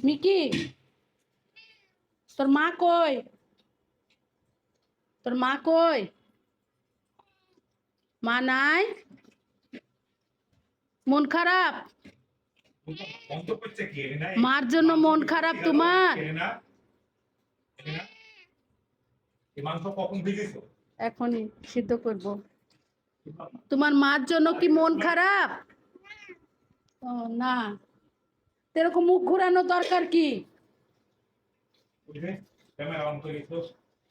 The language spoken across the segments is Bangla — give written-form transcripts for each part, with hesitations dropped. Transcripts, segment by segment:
মিকি, তোর মা কই? তোর মা কই? মা নাই? মন খারাপ? মার জন্য মন খারাপ তোমার? এখনই সিদ্ধ করব। তোমার মার জন্য কি মন খারাপ? ও না, এরকম মুখ ঘোরানো দরকার কি?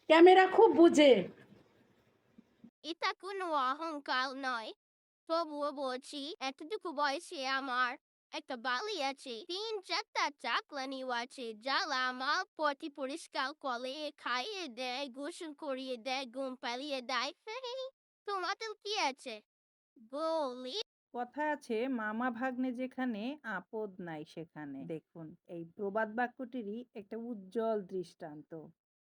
ক্যামেরা খুব বুঝে। এটা কোনো অহংকার নয়, তবুও বলছি এতটুকু বয়সে আমার একটা বালি আছে, 3-4টা চাকলানি আছে, যারা আমার পটি পরিষ্কার করে, খাইয়ে দেয়, গোসল করিয়ে দেয়, ঘুম পালিয়ে দেয়। তোমাদের কি আছে বলি? কথায় আছে মামা ভাগ্নে যেখানে আপদ নাই সেখানে। দেখুন এই প্রবাদ বাক্যটিরই একটা উজ্জ্বল দৃষ্টান্ত।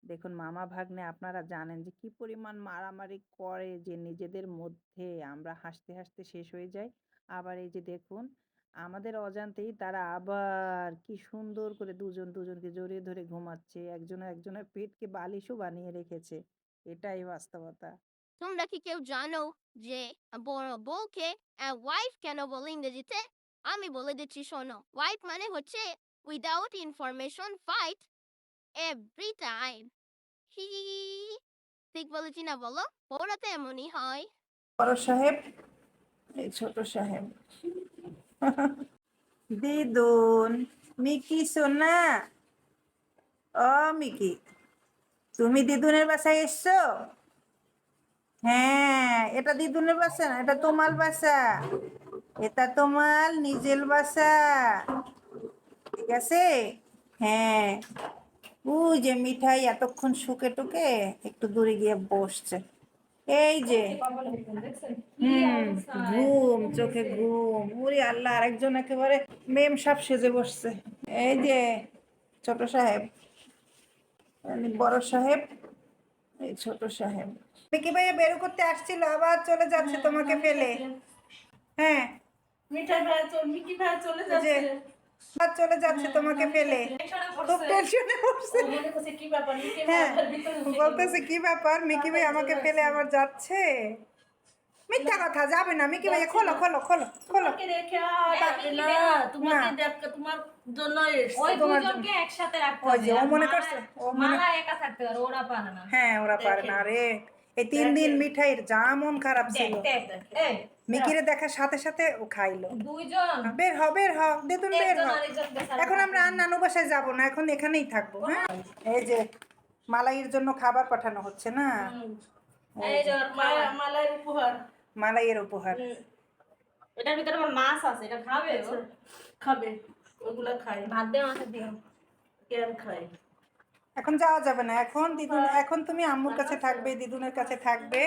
দেখুন মামা ভাগ্নে আপনারা জানেন যে কি পরিমাণ মারামারি করে, যে নিজেদের মধ্যে আমরা হাসতে হাসতে শেষ হয়ে যাই। আবার এই যে দেখুন আমাদের অজান্তেই তারা আবার কি সুন্দর করে দুজন দুজনকে জড়িয়ে ধরে ঘুমাচ্ছে, একজনের পেটকে বালিশও বানিয়ে রেখেছে। এটাই বাস্তবতা। তোমরা কি কেউ জানো যে বড় বউকে ওয়াইফ কেন বলে ইংরেজিতে? আমি বলে দিচ্ছি, শোনো। ওয়াইফ মানে হচ্ছে without information fight every time. He, ঠিক বলেছি না বলো? বউরা তো এমনই হয়। বড় সাহেব, এই ছোট সাহেব। দিদুন, মিকি সোনা, ও মিকি, তুমি দিদুনের বাসায় এসছো? হ্যাঁ, এটা দিদুনের বাসা না, এটা তোমার বাসা। এটা তোমার নিজের বাসা, ঠিক আছে? হ্যাঁ, ওই যে মিঠাই এতক্ষণ শুকে টুকে একটু দূরে গিয়ে বসছে। এই যে ঘুম, চোখে ঘুম। ওরে আল্লাহ, আরেকজন একেবারে মেম সাপ সেজে বসছে। এই যে ছোট সাহেব, বড় সাহেব, এই ছোট সাহেব। মিকি ভাইয়া বেরো করতে আসছিল, আবার চলে যাচ্ছে তোমাকে ফেলে। হ্যাঁ, মিঠাই ভাই মিকি ভাই চলে এই যে যাচ্ছে। আবার চলে যাচ্ছে তোমাকে ফেলে। খুব টেনশনে পড়ছে। মনে করছে কি ব্যাপার, মিকি ভাই হ্যাঁ, আবার ভিতরে ঢুকে গেল। বলতেছে কি ব্যাপার, মিকি ভাই আমাকে ফেলে আবার যাচ্ছে। মিথ্যা কথা, যাবে না মিকি ভাইয়া, খোলো খোলো খোলো খোলো। তোমাকে রেখে আর যাবে না, তোমাকে দেখে তোমার জন্য এসেছে। ওই তোমার দুজনকে একসাথে রাখতে ওই হবে। যে ও আর মনে করছে, ও মনে, মালা একা থাকতে পারে, ওরা পারে না। হ্যাঁ ওরা পারে না রে। এই 3 দিন মিঠাইয়ের যা মন খারাপ দেখ ছিল, দেখ এই মিকিরে দেখার সাথে সাথে ও খাইলো। দুইজন বের হ বের হ, দেখুন বের একজন হ। আরেকজনকে ছাড়া এখন আমরা আর নানু বাসায় যাবো না, এখন এখানেই থাকবো। হ্যাঁ, এই যে মালাইয়ের জন্য খাবার পাঠানো হচ্ছে না, এই যে ওর খাওয়া। মালার উপহার। মালাইয়ের উপহার। এটার ভিতরে আমার মাছ আছে, এটা খাবে ও? খাবে, ওগুলা খায়। ভাত দিয়ে মাছের দিও। কেন খায়? এখন যাওয়া যাবে না, এখন দিদুন, এখন তুমি আম্মুর কাছে থাকবে, দিদুনের কাছে থাকবে।